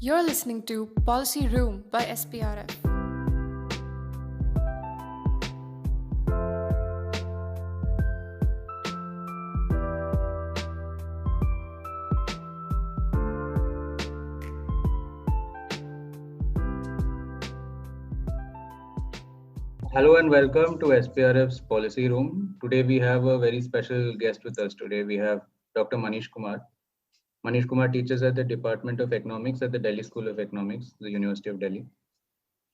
You're listening to Policy Room by SPRF. Hello and welcome to SPRF's Policy Room. Today we have a very special guest with us. Today we have Dr. Manish Kumar. Manish Kumar teaches at the Department of Economics at the Delhi School of Economics, the University of Delhi.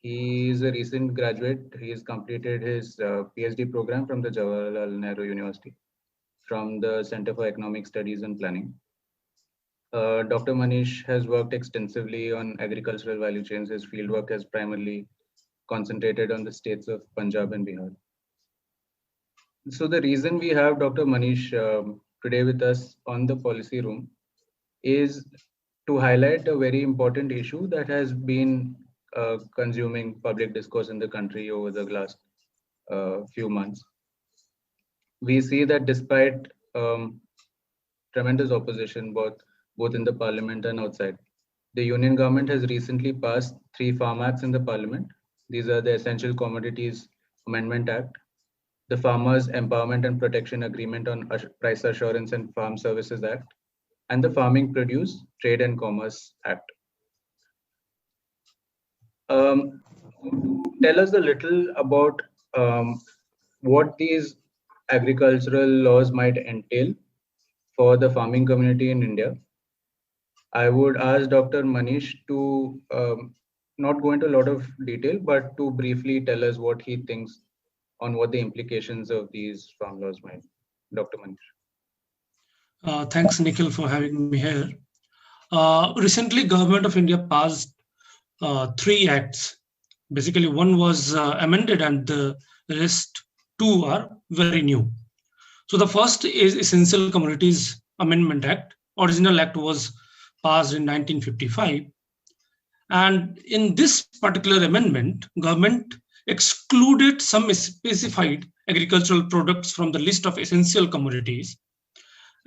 He is a recent graduate. He has completed his PhD program from the Jawaharlal Nehru University from the Center for Economic Studies and Planning. Dr. Manish has worked extensively on agricultural value chains. His fieldwork has primarily concentrated on the states of Punjab and Bihar. So the reason we have Dr. Manish today with us on the policy room is to highlight a very important issue that has been consuming public discourse in the country over the last few months. We see that despite tremendous opposition both in the parliament and outside, the union government has recently passed 3 farm acts in the parliament. These are the Essential Commodities Amendment Act, the Farmers Empowerment and Protection Agreement on Price Assurance and Farm Services Act, and the Farming Produce, Trade and Commerce Act. Tell us a little about what these agricultural laws might entail for the farming community in India. I would ask Dr. Manish to not go into a lot of detail, but to briefly tell us what he thinks on what the implications of these farm laws might. Dr. Manish. Thanks, Nikhil, for having me here. Recently, Government of India passed 3 acts. Basically, one was amended and the rest 2 are very new. So the first is Essential Commodities Amendment Act. Original act was passed in 1955. And in this particular amendment, government excluded some specified agricultural products from the list of essential commodities,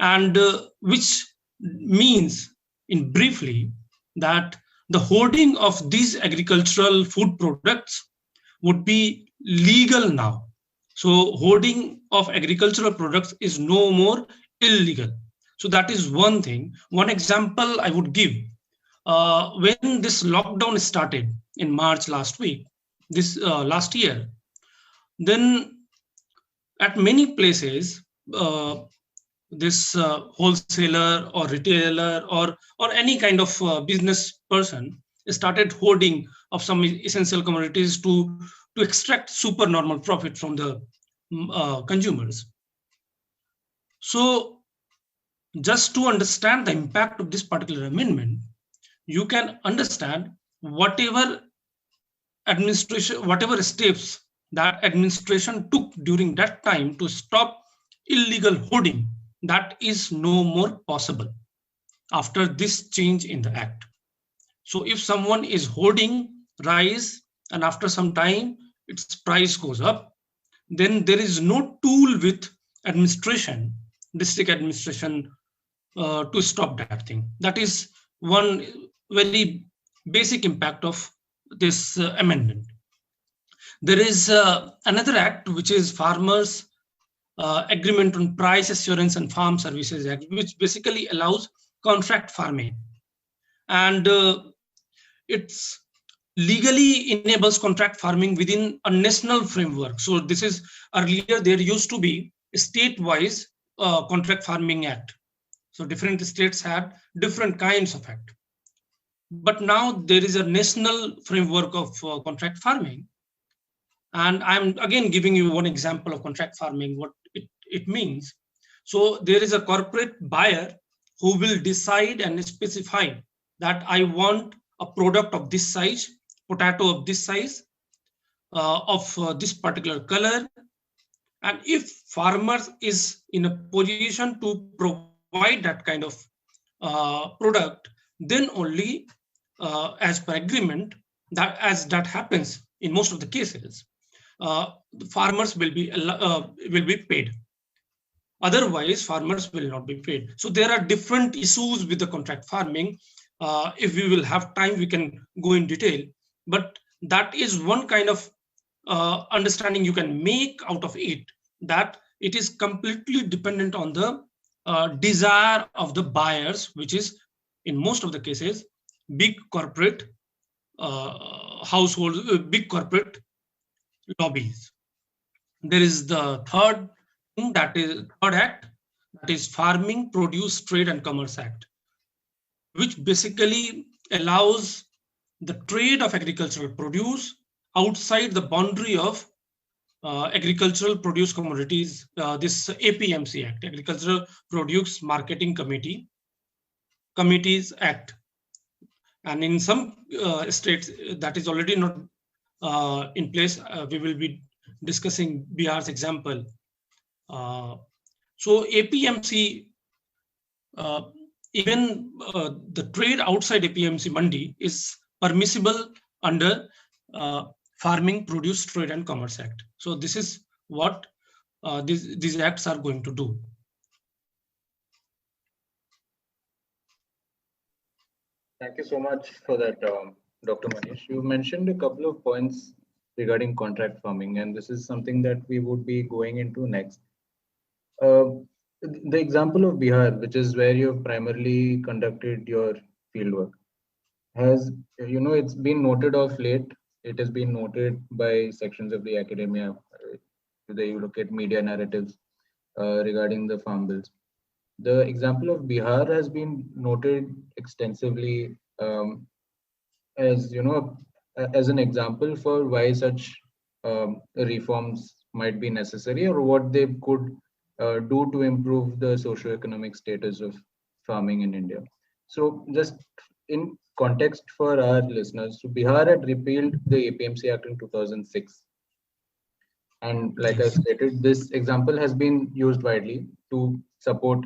and which means, in briefly, that the hoarding of these agricultural food products would be legal now. So hoarding of agricultural products is no more illegal. So that is one thing. One example I would give. When this lockdown started in March last last year, then at many places, this wholesaler or retailer or any kind of business person started hoarding of some essential commodities to extract supernormal profit from the consumers. So just to understand the impact of this particular amendment, you can understand whatever steps that administration took during that time to stop illegal hoarding, that is no more possible after this change in the act. So if someone is hoarding rice and after some time its price goes up, then there is no tool with administration, district administration, to stop that thing. That is one very basic impact of this amendment. There is another act, which is Farmers Agreement on Price Assurance and Farm Services Act, which basically allows contract farming, and it's legally enables contract farming within a national framework. So this is, earlier there used to be a state-wise contract farming act. So different states had different kinds of act. But now there is a national framework of contract farming. And I'm again giving you one example of contract farming, what it means. So there is a corporate buyer who will decide and specify that I want a product of this size, potato of this size, of this particular color. And if farmers is in a position to provide that kind of product, then only as per agreement, that as that happens in most of the cases, the farmers will be paid. Otherwise, farmers will not be paid. So there are different issues with the contract farming. If we will have time, we can go in detail. But that is one kind of understanding you can make out of it, that it is completely dependent on the desire of the buyers, which is in most of the cases big corporate households, big corporate lobbies. There is the third thing, that is third act, that is Farming, Produce, Trade and Commerce Act, which basically allows the trade of agricultural produce outside the boundary of agricultural produce commodities. This APMC Act, Agricultural Produce Marketing Committees Act, and in some states that is already not in place. We will be discussing Bihar's example. So APMC, even the trade outside APMC mandi is permissible under Farming, Produce, Trade and Commerce Act. So this is what these acts are going to do. Thank you so much for that, Dr. Manish. You mentioned a couple of points regarding contract farming, and this is something that we would be going into next. The example of Bihar, which is where you've primarily conducted your fieldwork, has, it's been noted of late. It has been noted by sections of the academia. Today, you look at media narratives regarding the farm bills. The example of Bihar has been noted extensively as as an example for why such reforms might be necessary, or what they could do to improve the socio-economic status of farming in India. So just in context for our listeners, so Bihar had repealed the APMC Act in 2006. And like I stated, this example has been used widely to support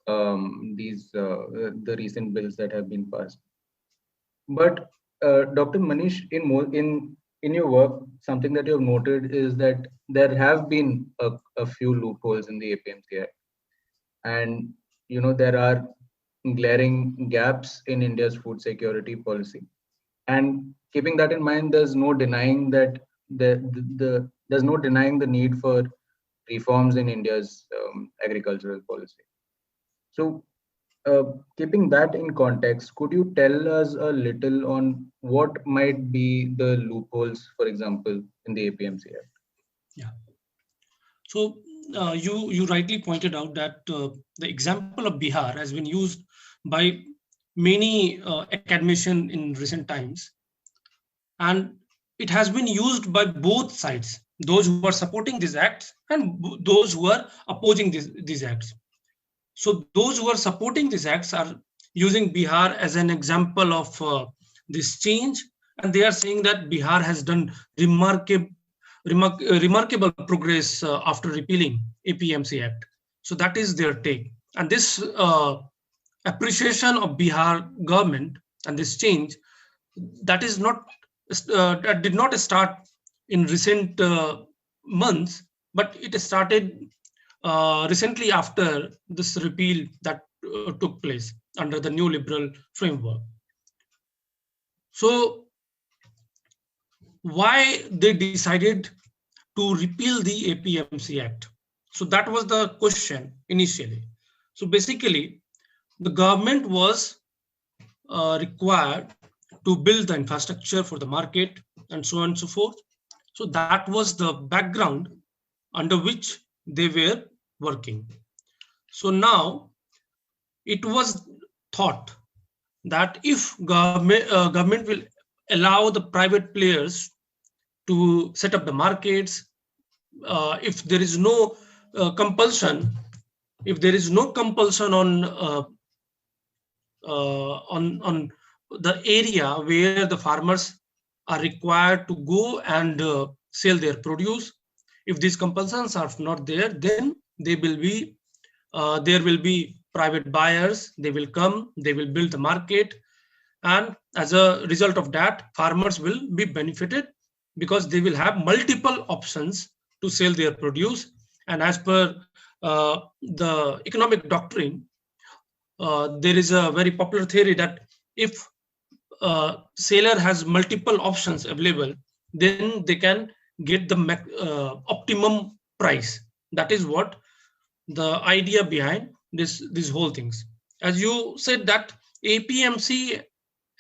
the recent bills that have been passed. But Dr. Manish, in your work, something that you have noted is that there have been a few loopholes in the APMC Act, and there are glaring gaps in India's food security policy. And keeping that in mind, there's no denying that there's no denying the need for reforms in India's agricultural policy. So, keeping that in context, could you tell us a little on what might be the loopholes, for example, in the APMC Act? Yeah. So you rightly pointed out that the example of Bihar has been used by many academicians in recent times, and it has been used by both sides, those who are supporting these acts and those who are opposing these acts. So those who are supporting these acts are using Bihar as an example of this change, and they are saying that Bihar has done remarkable progress after repealing APMC Act. So that is their take. And this appreciation of Bihar government and this change, that is not that did not start in recent months, but it started recently after this repeal that took place under the new liberal framework. So why they decided to repeal the APMC Act? So that was the question initially. So basically, the government was required to build the infrastructure for the market and so on and so forth. So that was the background under which they were working. So now it was thought that if government will allow the private players to set up the markets, if there is no compulsion, on the area where the farmers are required to go and sell their produce, if these compulsions are not there, then there will be private buyers. They will come, they will build the market, and as a result of that, farmers will be benefited because they will have multiple options to sell their produce. And as per the economic doctrine, there is a very popular theory that if seller has multiple options available, then they can get the optimum price. That is what the idea behind these whole things. As you said that APMC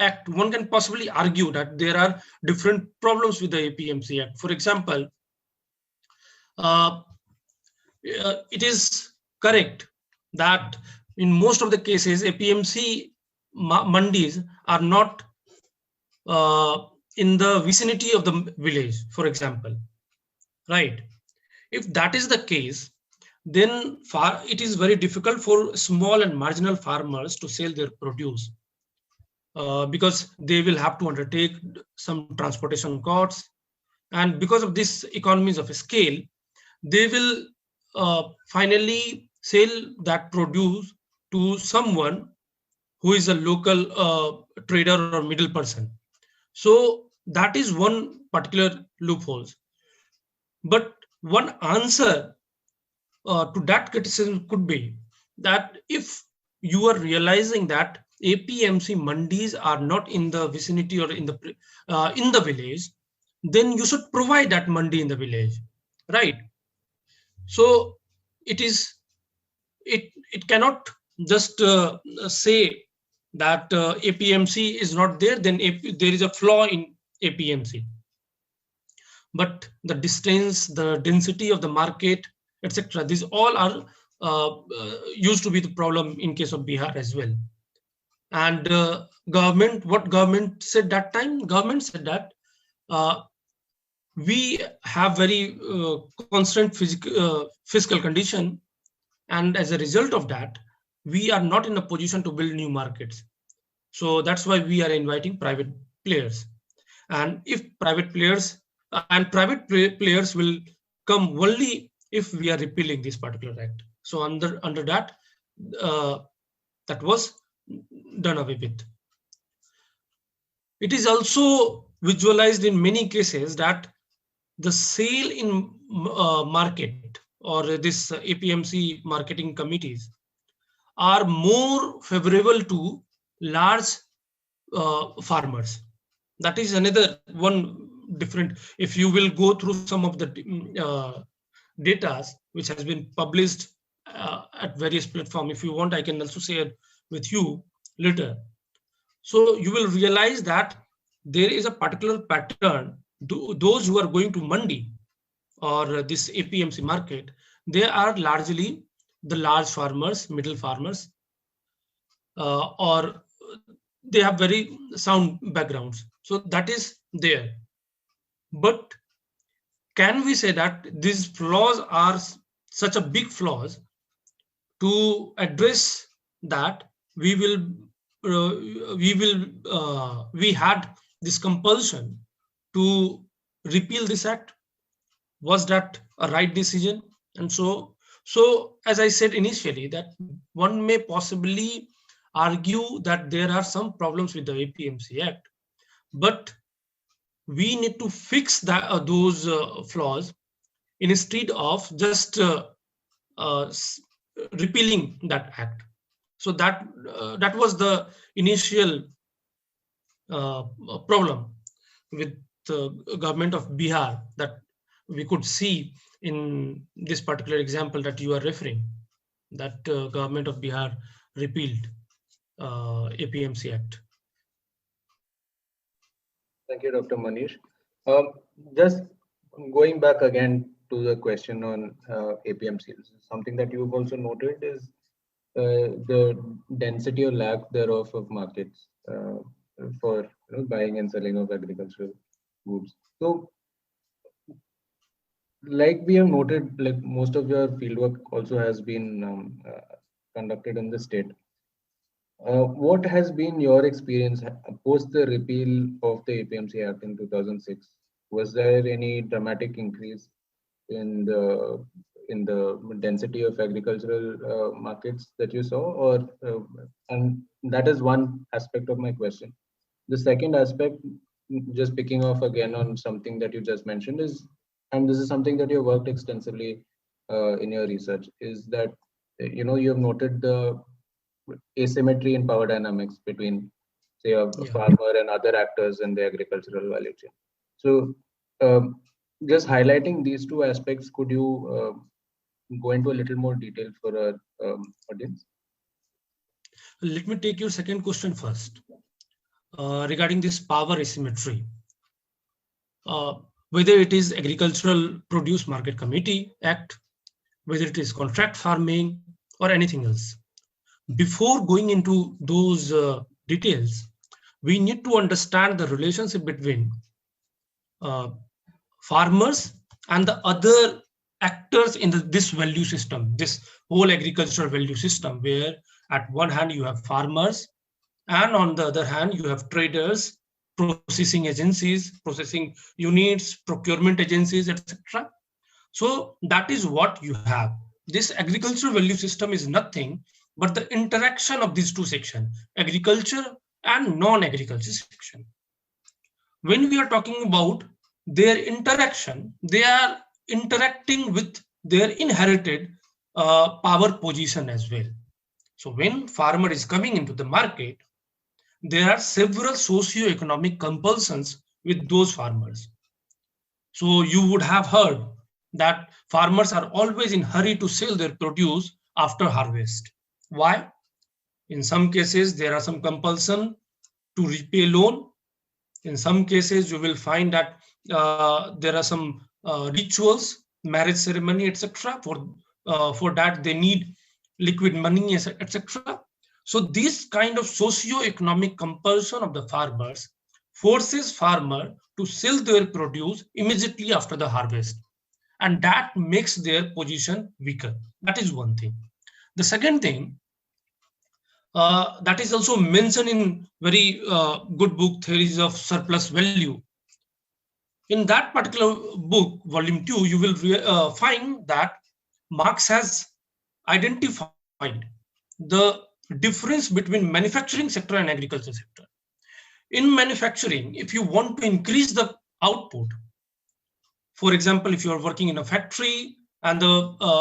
Act, one can possibly argue that there are different problems with the APMC Act. For example, it is correct that in most of the cases APMC mandis are not in the vicinity of the village, for example, right? If that is the case, then it is very difficult for small and marginal farmers to sell their produce because they will have to undertake some transportation costs. And because of this economies of scale, they will finally sell that produce to someone who is a local trader or middle person. So that is one particular loopholes. But one answer to that criticism could be that if you are realizing that APMC mandis are not in the vicinity or in the village, then you should provide that mandi in the village, right? So it cannot just say that APMC is not there, then there is a flaw in APMC. But the distance, the density of the market, etc., these all are used to be the problem in case of Bihar as well. And what government said that time? Government said that we have very constant fiscal condition, and as a result of that, we are not in a position to build new markets. So that's why we are inviting private players. And if private players players will come only if we are repealing this particular act. So under that, that was done away with. It is also visualized in many cases that the sale in market or this APMC marketing committees are more favorable to large farmers. That is another one different. If you will go through some of the data which has been published at various platforms, if you want, I can also share with you later. So you will realize that there is a particular pattern. Those who are going to mandi or this APMC market, they are largely the large farmers, middle farmers, or they have very sound backgrounds. So that is there. But can we say that these flaws are such a big flaws? To address that, we had this compulsion to repeal this act. Was that a right decision? And so as I said initially, that one may possibly argue that there are some problems with the APMC Act, but we need to fix those flaws instead of just repealing that act. So that was the initial problem with the government of Bihar that we could see in this particular example that you are referring, that government of Bihar repealed APMC Act. Thank you, Dr. Manish. Just going back again to the question on APMC, something that you've also noted is the density or lack thereof of markets for buying and selling of agricultural goods. So, like we have noted, like most of your fieldwork also has been conducted in the state. What has been your experience post the repeal of the APMC Act in 2006? Was there any dramatic increase in the density of agricultural markets that you saw, or and that is one aspect of my question. The second aspect, just picking off again on something that you just mentioned, is, and this is something that you worked extensively in your research, is that you have noted the asymmetry in power dynamics between say a farmer and other actors in the agricultural value chain. So just highlighting these two aspects, could you go into a little more detail for our audience? Let me take your second question first. Regarding this power asymmetry, whether it is Agricultural Produce Market Committee Act, whether it is contract farming or anything else. Before going into those details, we need to understand the relationship between farmers and the other actors in this value system, this whole agricultural value system, where at one hand you have farmers and on the other hand you have traders, processing agencies, processing units, procurement agencies, etc. So that is what you have. This agricultural value system is nothing but the interaction of these two sections, agriculture and non-agriculture section. When we are talking about their interaction, they are interacting with their inherited power position as well. So when farmer is coming into the market, there are several socio-economic compulsions with those farmers. So you would have heard that farmers are always in hurry to sell their produce after harvest. Why? In some cases, there are some compulsion to repay loan. In some cases, you will find that there are some rituals, marriage ceremony, etc. For that, they need liquid money, etc. So this kind of socio-economic compulsion of the farmers forces farmer to sell their produce immediately after the harvest. And that makes their position weaker. That is one thing. The second thing, that is also mentioned in very good book, Theories of Surplus Value. In that particular book, volume 2, you will find that Marx has identified the difference between manufacturing sector and agriculture sector. In manufacturing, if you want to increase the output, for example, if you are working in a factory and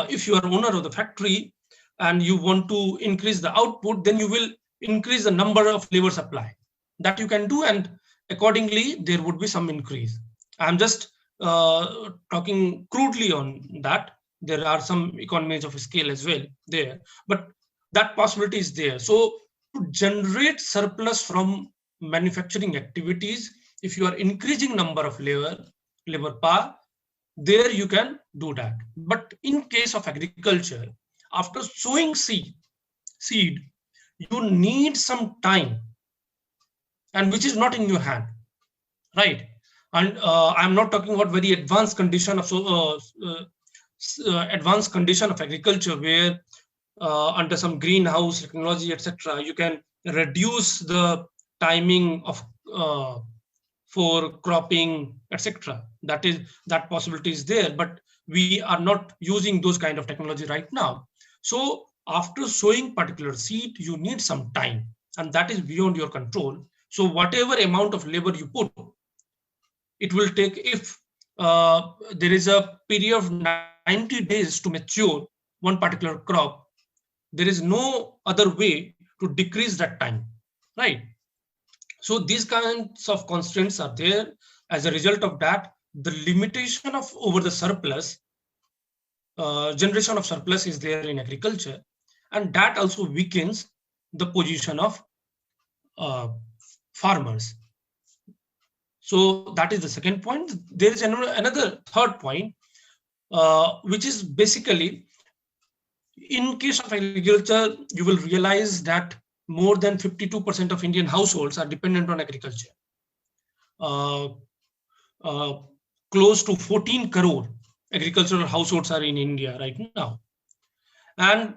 if you are owner of the factory and you want to increase the output, then you will increase the number of labor supply. That you can do, and accordingly, there would be some increase. I'm just talking crudely on that. There are some economies of scale as well there, but that possibility is there. So to generate surplus from manufacturing activities, if you are increasing number of labor power, there you can do that. But in case of agriculture, after sowing seed, you need some time, and which is not in your hand, right? And I'm not talking about very advanced condition of agriculture, where under some greenhouse technology, etc., you can reduce the timing of for cropping, etc. That possibility is there, but we are not using those kind of technology right now. So after sowing particular seed, you need some time, and that is beyond your control. So whatever amount of labor you put, it will take, if there is a period of 90 days to mature one particular crop, there is no other way to decrease that time, right? So these kinds of constraints are there. As a result of that, the limitation of over the surplus, generation of surplus is there in agriculture, and that also weakens the position of farmers. So that is the second point. There is another third point, which is basically, in case of agriculture, you will realize that more than 52% of Indian households are dependent on agriculture. Close to 14 crore agricultural households are in India right now. And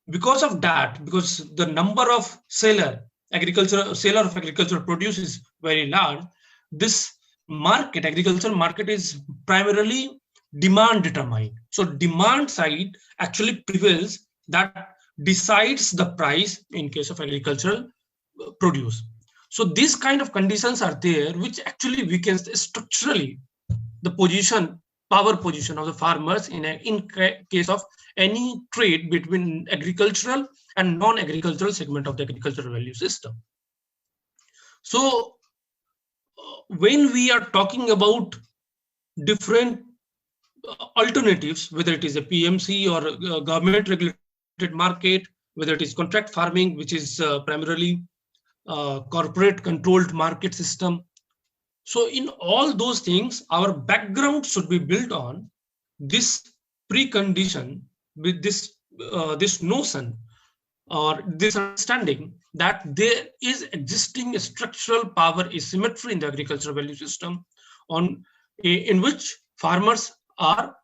because of that, because the number of seller of agricultural produce is very large, this market, agricultural market, is primarily demand determined. So demand side actually prevails, that decides the price in case of agricultural produce. So these kind of conditions are there, which actually weakens structurally the position, power position of the farmers in case of any trade between agricultural and non-agricultural segment of the agricultural value system. So when we are talking about different alternatives, whether it is a PMC or a government regulated market, whether it is contract farming, which is primarily corporate controlled market system. So in all those things, our background should be built on this precondition with this notion or this understanding that there is existing a structural power asymmetry in the agricultural value system in which farmers are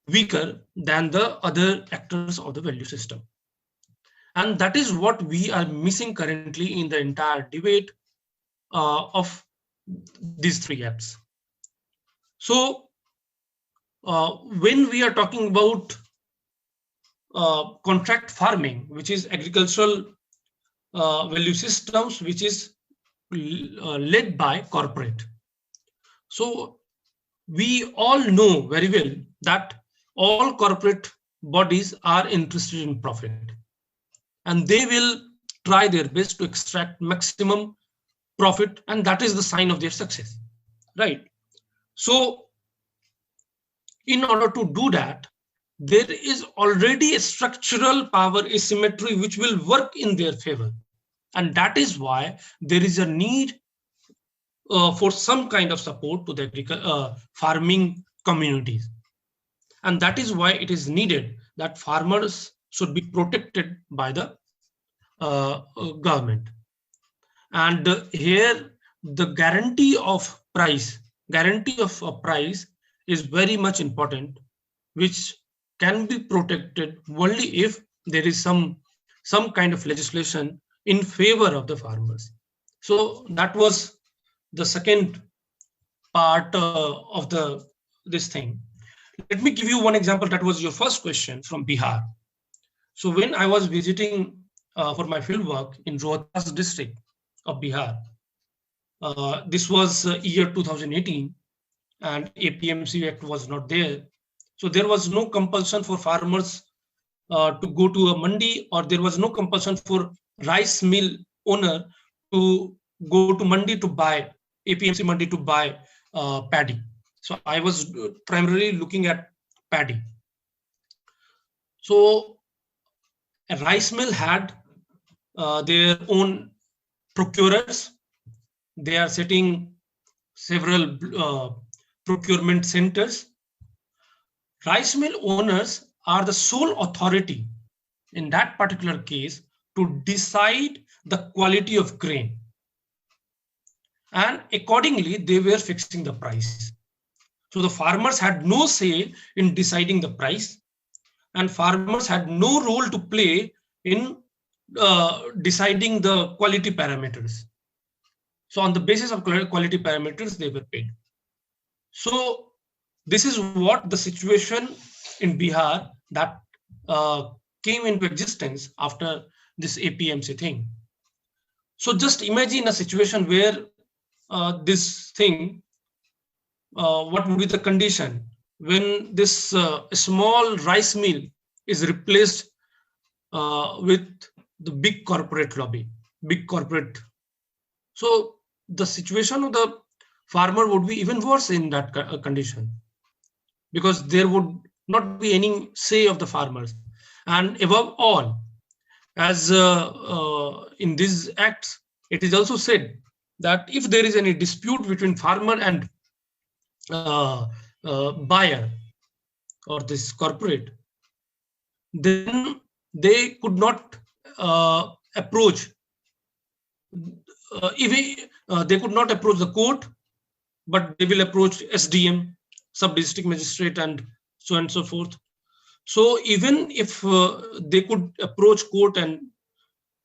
weaker than the other actors of the value system. And that is what we are missing currently in the entire debate of these three acts. So when we are talking about contract farming, which is agricultural value systems, which is led by corporate. So we all know very well that all corporate bodies are interested in profit, and they will try their best to extract maximum profit, and that is the sign of their success, right? So in order to do that, there is already a structural power asymmetry which will work in their favor. And that is why there is a need for some kind of support to the farming communities. And that is why it is needed that farmers should be protected by the government. And here the guarantee of price is very much important, which can be protected only if there is some kind of legislation in favor of the farmers. So that was the second part of this thing. Let me give you one example. That was your first question from Bihar. So when I was visiting for my field work in Rohtas district of Bihar, this was year 2018, and APMC Act was not there. So there was no compulsion for farmers to go to a mandi, or there was no compulsion for rice mill owner to go to mandi to buy, APMC mandi to buy paddy. So I was primarily looking at paddy. So a rice mill had their own procurers. They are setting several procurement centers. Rice mill owners are the sole authority in that particular case to decide the quality of grain. And accordingly, they were fixing the price. So the farmers had no say in deciding the price, and farmers had no role to play in deciding the quality parameters. So on the basis of quality parameters, they were paid. So this is what the situation in Bihar that came into existence after this APMC thing. So just imagine a situation where this thing, what would be the condition when this small rice mill is replaced with the big corporate lobby, big corporate. So the situation of the farmer would be even worse in that condition, because there would not be any say of the farmers. And above all, as in these acts, it is also said that if there is any dispute between farmer and buyer or this corporate, then they could not approach they could not approach the court, but they will approach SDM, sub-district magistrate, and so forth. So even if they could approach court and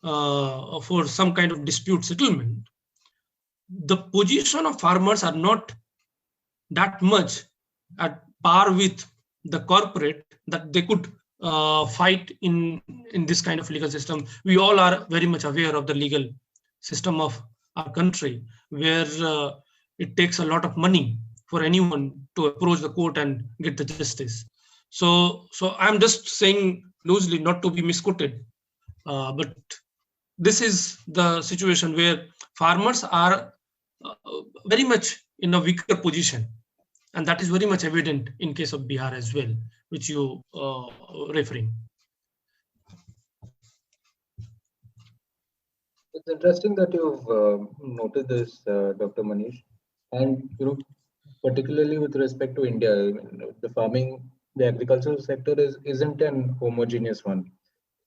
for some kind of dispute settlement, the position of farmers are not that much at par with the corporate that they could fight in this kind of legal system. We all are very much aware of the legal system of our country, where it takes a lot of money for anyone to approach the court and get the justice. So I'm just saying loosely, not to be misquoted, but this is the situation where farmers are very much in a weaker position, and that is very much evident in case of Bihar as well, which you referring. It's interesting that you've noted this, Dr. Manish, and particularly with respect to India, I mean, the agricultural sector isn't an homogeneous one,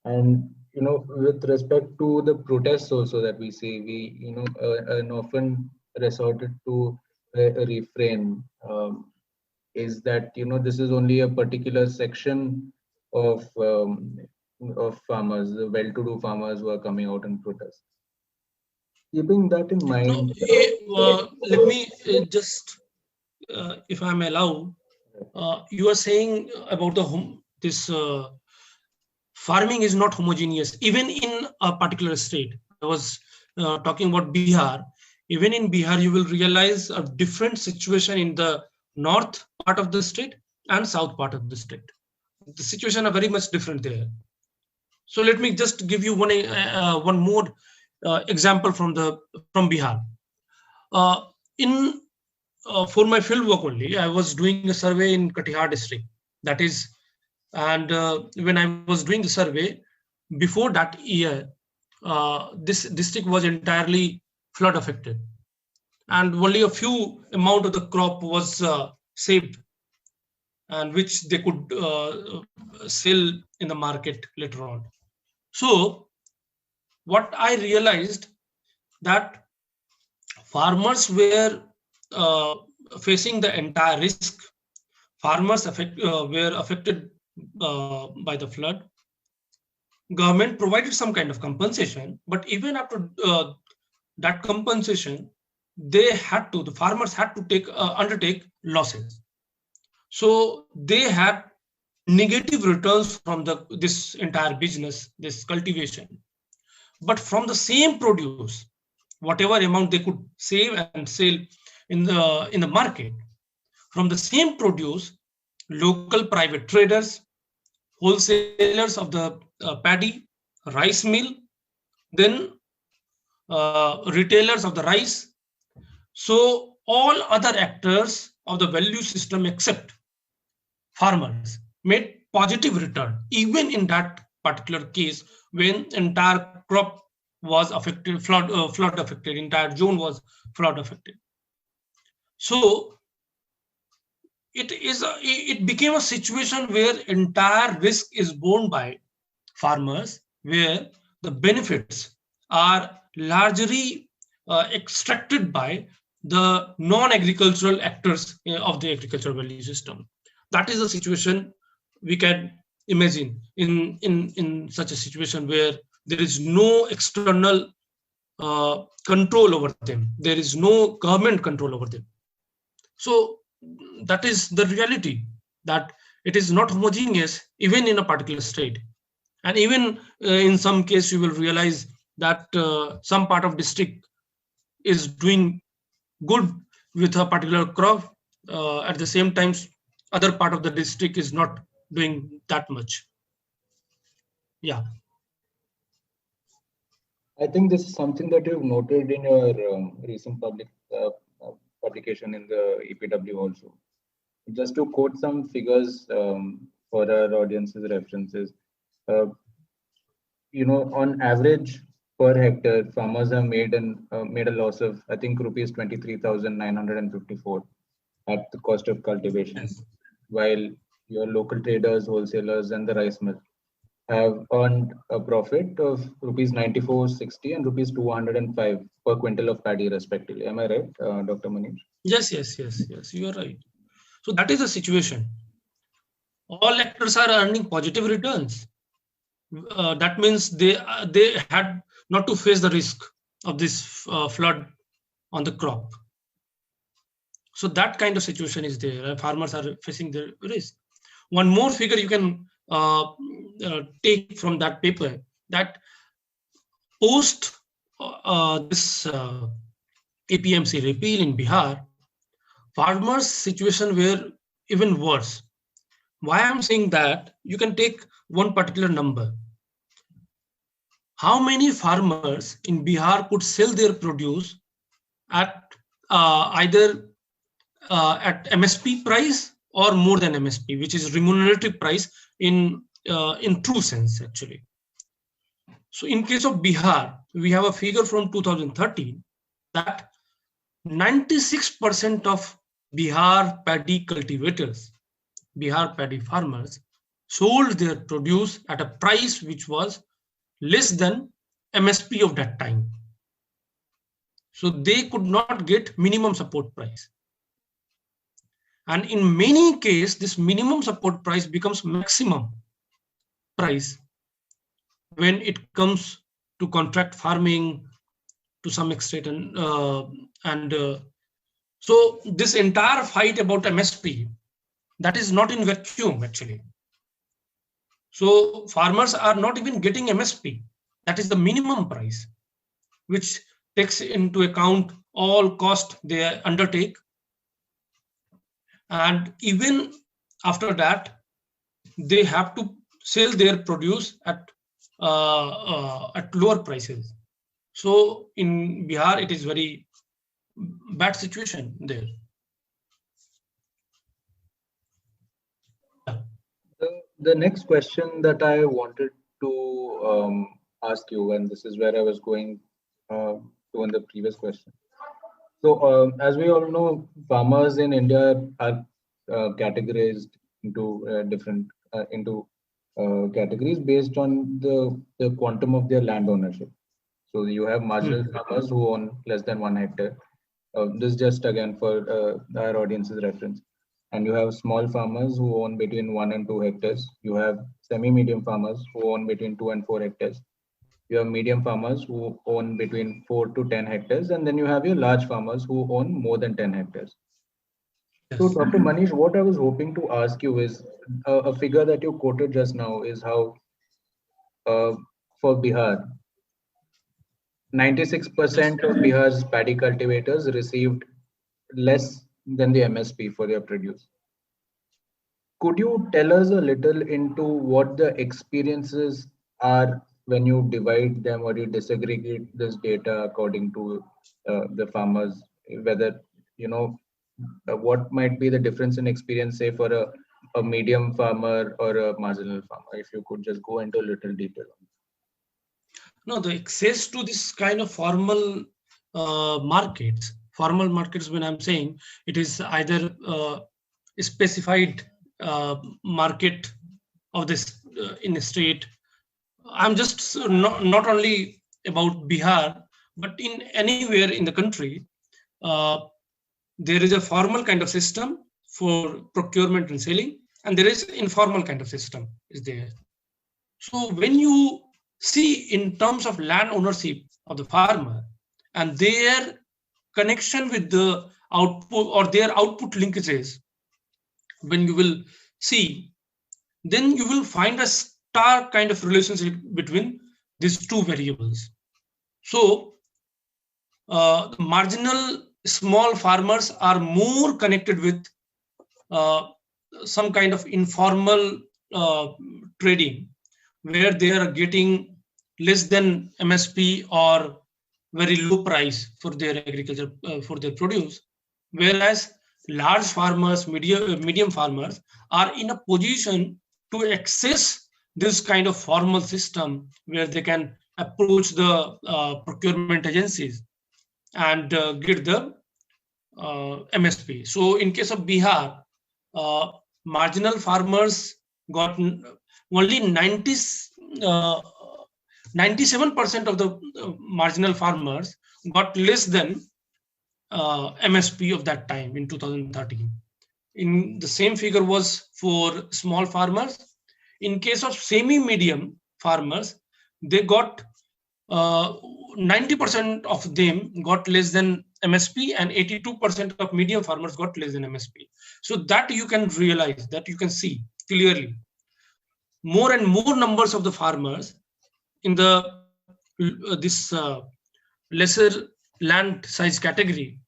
and with respect to the protests also that we see, we and often resorted to a refrain, is that this is only a particular section of farmers, the well-to-do farmers who are coming out in protest. Keeping that in No, mind, let me just, if I'm allowed, you are saying about this farming is not homogeneous, even in a particular state. I was talking about Bihar. Even in Bihar, you will realize a different situation in the north part of the state and south part of the state. The situation are very much different there. So let me just give you one more example from Bihar. For my field work only, I was doing a survey in Katihar district. That is, and when I was doing the survey, before that year, this district was entirely flood affected, and only a few amount of the crop was saved, and which they could sell in the market later on. So what I realized, that farmers were facing the entire risk. Farmers were affected by the flood. Government provided some kind of compensation, but even after that compensation, the farmers had to undertake losses. So they had negative returns from this entire business, this cultivation. But from the same produce, whatever amount they could save and sell in the market, from the same produce, local private traders, wholesalers of the paddy, rice mill, then retailers of the rice. So all other actors of the value system except farmers made positive return, even in that particular case when entire crop was affected, flood affected, entire zone was flood affected. So it became a situation where entire risk is borne by farmers, where the benefits are largely extracted by the non-agricultural actors of the agricultural value system. That is a situation we can imagine in such a situation where there is no external control over them. There is no government control over them. So that is the reality, that it is not homogeneous even in a particular state. And even in some case, you will realize that some part of district is doing good with a particular crop. At the same time, other part of the district is not doing that much. Yeah. I think this is something that you've noted in your recent publication in the EPW also. Just to quote some figures for our audience's references, on average per hectare, farmers have made a loss of, I think, rupees 23,954 at the cost of cultivation, while your local traders, wholesalers, and the rice mill have earned a profit of rupees 94.60 and rupees 205 per quintal of paddy, respectively. Am I right, Dr. Manish? Yes, you are right. So that is the situation. All actors are earning positive returns. That means they had not to face the risk of this flood on the crop. So that kind of situation is there. Farmers are facing the risk. One more figure you can take from that paper, that post this APMC repeal in Bihar, farmers' situation were even worse. Why I'm saying that, you can take one particular number. how many farmers in Bihar could sell their produce at either at MSP price or more than MSP, which is remunerative price in true sense actually. So in case of Bihar, we have a figure from 2013 that 96% of Bihar paddy cultivators, Bihar paddy farmers, sold their produce at a price which was less than MSP of that time. So they could not get minimum support price. And in many cases, this minimum support price becomes maximum price when it comes to contract farming to some extent. So this entire fight about MSP, that is not in vacuum actually. So farmers are not even getting MSP. That is the minimum price, which takes into account all cost they undertake. And even after that, they have to sell their produce at lower prices. So in Bihar, it is very bad situation there. The next question that I wanted to ask you, and this is where I was going to in the previous question. So as we all know, farmers in India are categorized into different categories based on the quantum of their land ownership. So you have marginal farmers who own less than 1 hectare. This just again for our audience's reference. And you have small farmers who own between 1 and 2 hectares. You have semi-medium farmers who own between 2 and 4 hectares. You have medium farmers who own between 4 to 10 hectares. And then you have your large farmers who own more than 10 hectares. Yes. So Dr. Manish, what I was hoping to ask you is a figure that you quoted just now is how for Bihar, 96% of Bihar's paddy cultivators received less than the MSP for their produce. Could you tell us a little into what the experiences are when you divide them or you disaggregate this data according to the farmers, whether, you know, what might be the difference in experience, say for a medium farmer or a marginal farmer, if you could just go into a little detail on that. No, the access to this kind of formal markets, when I'm saying it is either specified market of this in a state. I'm just not only about Bihar, but in anywhere in the country, there is a formal kind of system for procurement and selling, and there is informal kind of system is there. So when you see in terms of land ownership of the farmer and their connection with the output or their output linkages, when you will see, then you will find a stark kind of relationship between these two variables. So the marginal small farmers are more connected with some kind of informal trading, where they are getting less than MSP or very low price for their agriculture, for their produce, whereas large farmers, medium farmers are in a position to access this kind of formal system where they can approach the procurement agencies and get the MSP. So in case of Bihar, marginal farmers got only 97% of the marginal farmers got less than MSP of that time in 2013. In the same figure was for small farmers. In case of semi-medium farmers, they got 90% of them got less than MSP, and 82% of medium farmers got less than MSP. So that you can realize, that you can see clearly. More and more numbers of the farmers in the this lesser land size category,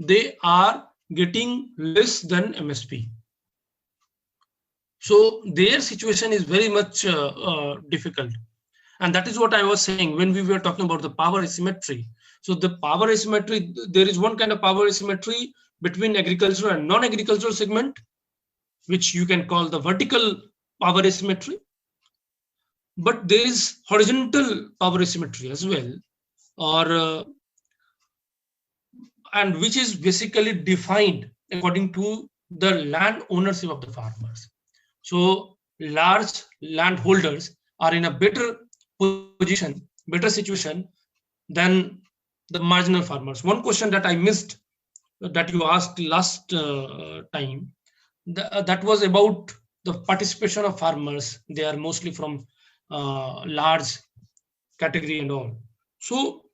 they are getting less than MSP. So their situation is very much difficult. And that is what I was saying when we were talking about the power asymmetry. So the power asymmetry, there is one kind of power asymmetry between agricultural and non-agricultural segment, which you can call the vertical power asymmetry. But there is horizontal power asymmetry as well, or and which is basically defined according to the land ownership of the farmers. So large landholders are in a better position, better situation than the marginal farmers. One question that I missed that you asked last time, that was about the participation of farmers. They are mostly from large category and all. So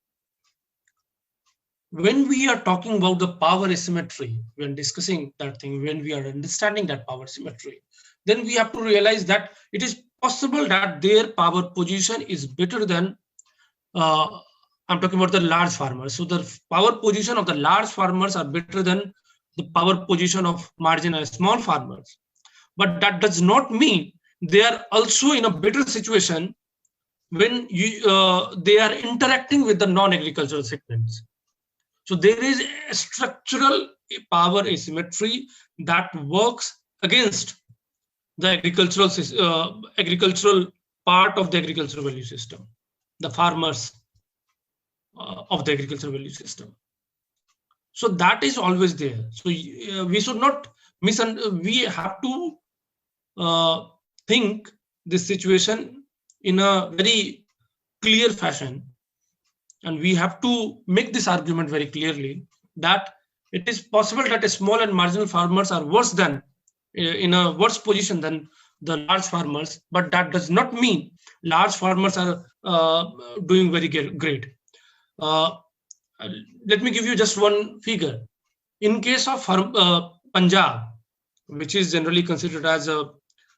when we are talking about the power asymmetry, when discussing that thing, when we are understanding that power asymmetry, then we have to realize that it is possible that their power position is better than, I'm talking about the large farmers. So the power position of the large farmers are better than the power position of marginal small farmers. But that does not mean they are also in a better situation when they are interacting with the non-agricultural segments. So there is a structural power asymmetry that works against the agricultural part of the agricultural value system, the farmers of the agricultural value system. So that is always there. So we should not we have to think this situation in a very clear fashion. And we have to make this argument very clearly that it is possible that small and marginal farmers are worse than, in a worse position than the large farmers, but that does not mean large farmers are doing very great. Let me give you just one figure. In case of Punjab, which is generally considered as a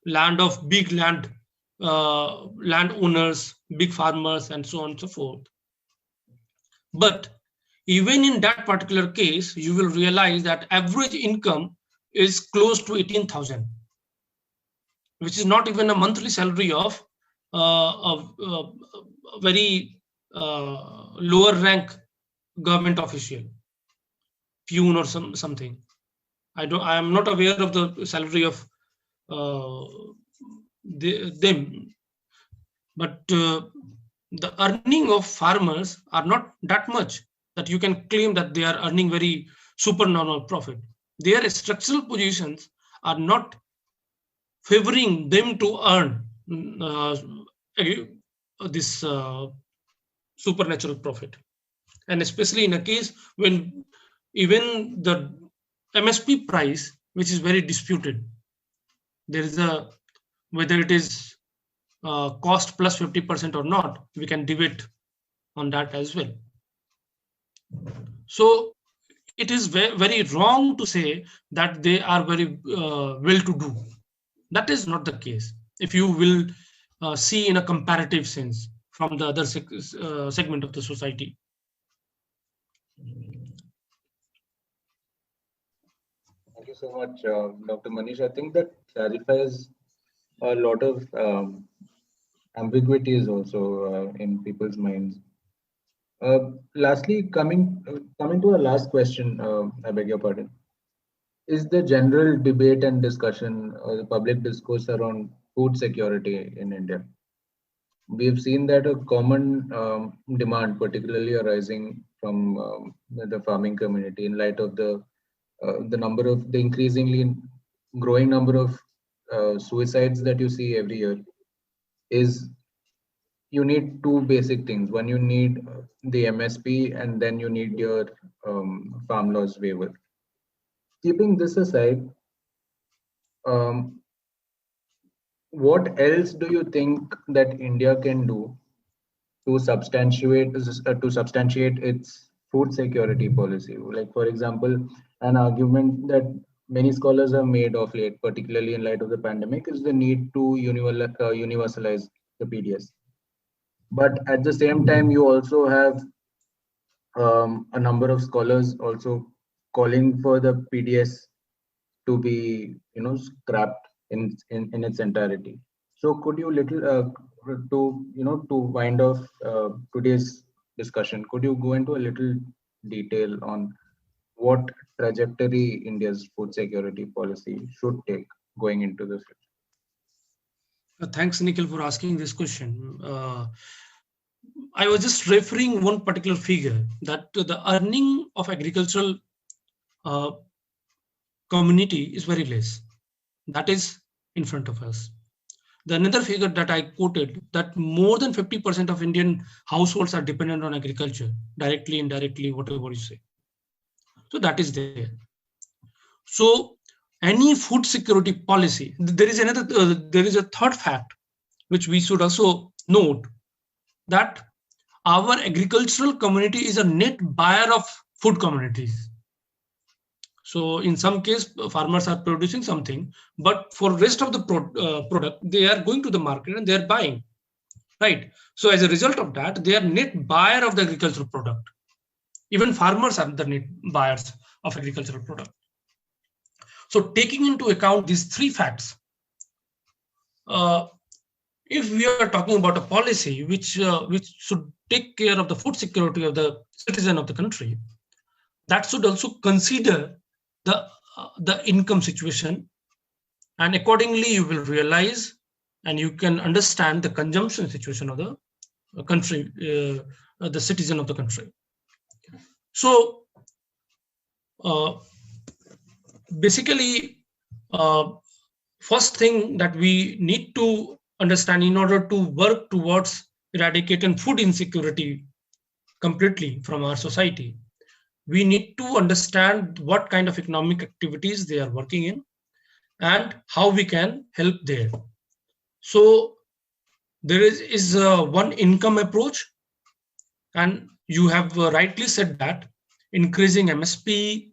land of big landowners, big farmers, and so on and so forth. But even in that particular case, you will realize that average income is close to 18,000, which is not even a monthly salary of a very lower rank government official, peon or something. I am not aware of the salary of them, but the earning of farmers are not that much that you can claim that they are earning very supernormal profit. Their structural positions are not favoring them to earn this supernatural profit. And especially in a case when even the MSP price, which is very disputed, there is a, whether it is cost plus 50% or not, we can debate on that as well. So it is very wrong to say that they are very well-to-do. That is not the case. If you will see in a comparative sense from the other segment of the society. Thank you so much, Dr. Manish. I think that clarifies a lot of ambiguities also in people's minds. Lastly, coming to our last question, I beg your pardon, is the general debate and discussion or the public discourse around food security in India. We've seen that a common demand, particularly arising from the farming community, in light of the increasingly growing number of suicides that you see every year, is you need two basic things. One, you need the MSP, and then you need your farm laws waiver. Keeping this aside, what else do you think that India can do to substantiate its food security policy? Like, for example, an argument that many scholars have made of late, particularly in light of the pandemic, is the need to universalize the PDS. But at the same time, you also have a number of scholars also calling for the PDS to be, scrapped in its entirety. So could you to wind off today's discussion, could you go into a little detail on what trajectory India's food security policy should take going into the future? Thanks, Nikhil, for asking this question. I was just referring one particular figure that the earning of agricultural community is very less. That is in front of us. The another figure that I quoted, that more than 50% of Indian households are dependent on agriculture, directly, indirectly, whatever you say. So that is there. So any food security policy, there is a third fact which we should also note, that our agricultural community is a net buyer of food commodities. So in some case, farmers are producing something, but for rest of the product, they are going to the market and they are buying, right? So as a result of that, they are net buyer of the agricultural product. Even farmers are the net buyers of agricultural product. So taking into account these three facts, if we are talking about a policy which should take care of the food security of the citizen of the country, that should also consider the income situation, and accordingly you will realize and you can understand the consumption situation of the country, the citizen of the country. So basically, first thing that we need to understand in order to work towards eradicating food insecurity completely from our society, we need to understand what kind of economic activities they are working in and how we can help there. So there is one income approach, and you have rightly said that increasing MSP,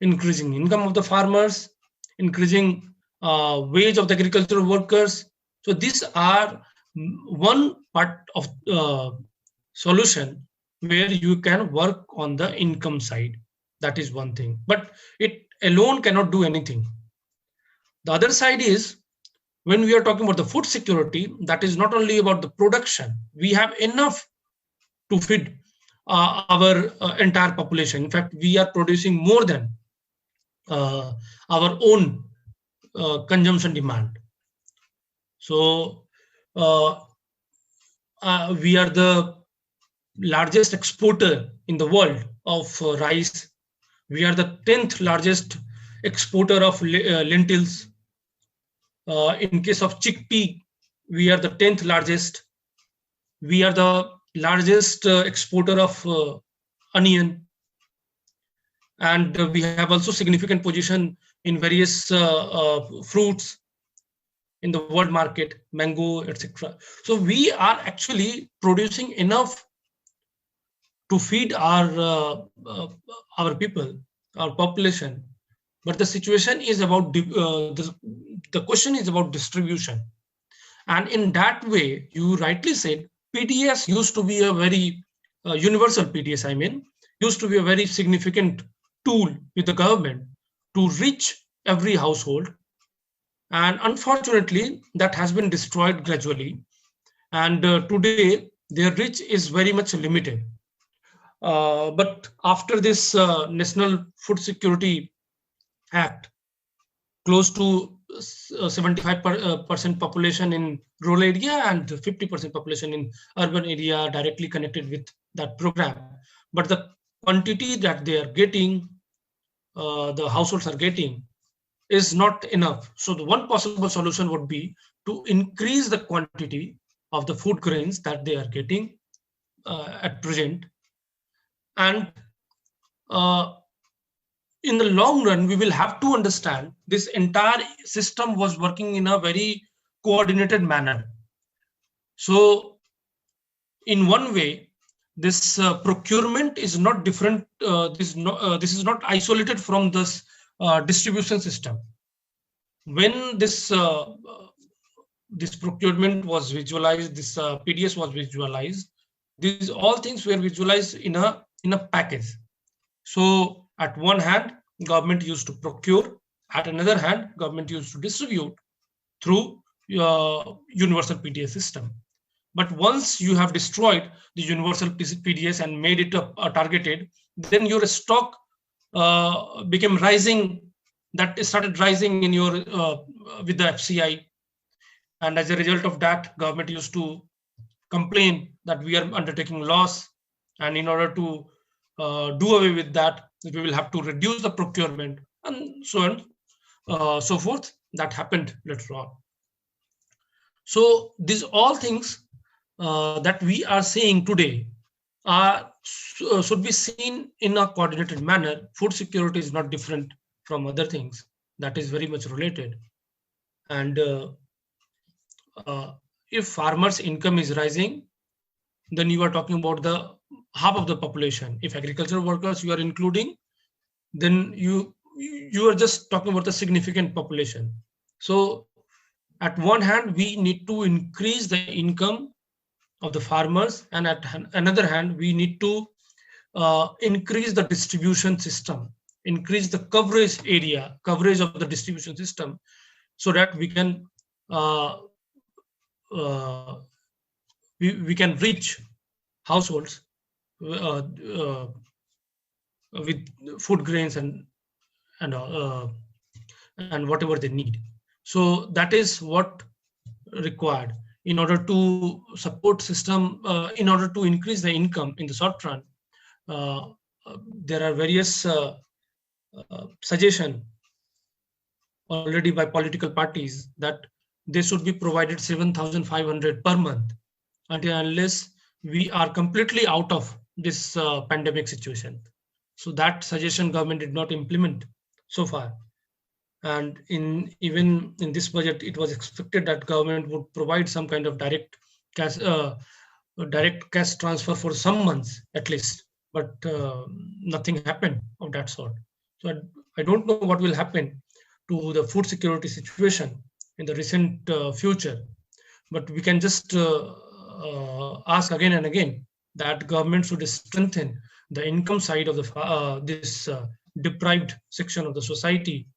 increasing income of the farmers, increasing wage of the agricultural workers. So these are one part of solution where you can work on the income side. That is one thing, but it alone cannot do anything. The other side is, when we are talking about the food security, that is not only about the production. We have enough to feed our entire population. In fact, we are producing more than our own consumption demand. So we are the largest exporter in the world of rice. We are the 10th largest exporter of lentils. In case of chickpea, we are the 10th largest. We are the largest exporter of onion. And we have also significant position in various fruits in the world market, mango, etc. So we are actually producing enough to feed our people, our population. But the situation is about the question is about distribution, and in that way, you rightly said, PDS used to be a very universal PDS. I mean, used to be a very significant tool with the government to reach every household, and unfortunately, that has been destroyed gradually. And today, their reach is very much limited. But after this National Food Security Act, close to 75% population in rural area and 50% population in urban area directly connected with that program. But the quantity that they are getting, the households are getting, is not enough. So the one possible solution would be to increase the quantity of the food grains that they are getting at present. And in the long run, we will have to understand this entire system was working in a very coordinated manner. So in one way, this procurement is not different. This is not isolated from this distribution system. When this procurement was visualized, this PDS was visualized, these all things were visualized in a package. So at one hand, government used to procure. At another hand, government used to distribute through universal PDS system. But once you have destroyed the universal PDS and made it targeted, then your stock became rising. That started rising in your with the FCI, and as a result of that, government used to complain that we are undertaking loss, and in order to do away with that, we will have to reduce the procurement, and so on, so forth. That happened later on. So these all things that we are seeing today are should be seen in a coordinated manner. Food security is not different from other things. That is very much related. And if farmers' income is rising, then you are talking about the half of the population. If agricultural workers you are including, then you are just talking about the significant population. So at one hand, we need to increase the income of the farmers, and at another hand, we need to increase the distribution system, increase the coverage of the distribution system, so that we can we can reach households with food grains and whatever they need. So that is what required in order to support system, in order to increase the income in the short run. There are various suggestions already by political parties that they should be provided 7,500 per month until unless we are completely out of this pandemic situation. So that suggestion government did not implement so far. And even in this budget, it was expected that government would provide some kind of direct cash transfer for some months at least, but nothing happened of that sort. So I don't know what will happen to the food security situation in the recent future, but we can just ask again and again that government should strengthen the income side of the this deprived section of the society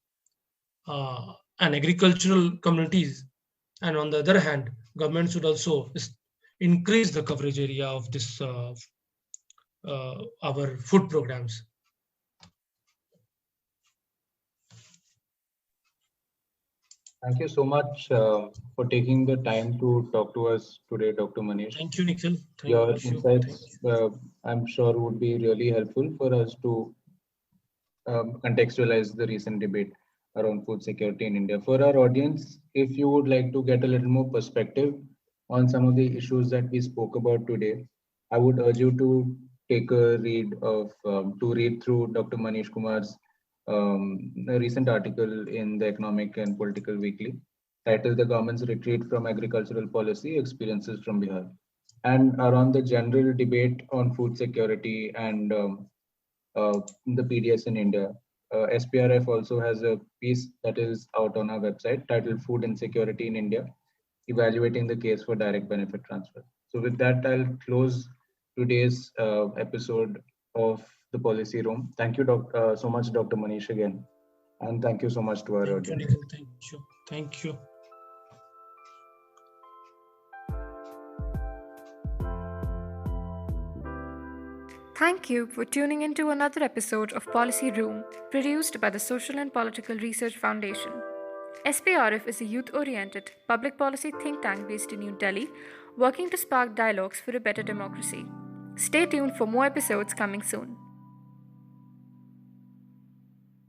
and agricultural communities, and on the other hand, government should also increase the coverage area of this our food programs. Thank you so much for taking the time to talk to us today, Dr. Manish. Thank you, Nikhil. Your insights, I'm sure, would be really helpful for us to contextualize the recent debate around food security in India. For our audience, if you would like to get a little more perspective on some of the issues that we spoke about today, I would urge you to take a read of, to read through Dr. Manish Kumar's a recent article in the Economic and Political Weekly titled The Government's Retreat from Agricultural Policy Experiences from Bihar. And around the general debate on food security and the PDS in India, SPRF also has a piece that is out on our website titled Food Insecurity in India, Evaluating the Case for Direct Benefit Transfer. So with that, I'll close today's episode of the Policy Room. Thank you so much, Dr. Manish, again. And thank you so much to our audience. Thank you. Thank you. Thank you for tuning in to another episode of Policy Room, produced by the Social and Political Research Foundation. SPRF is a youth-oriented public policy think tank based in New Delhi, working to spark dialogues for a better democracy. Stay tuned for more episodes coming soon.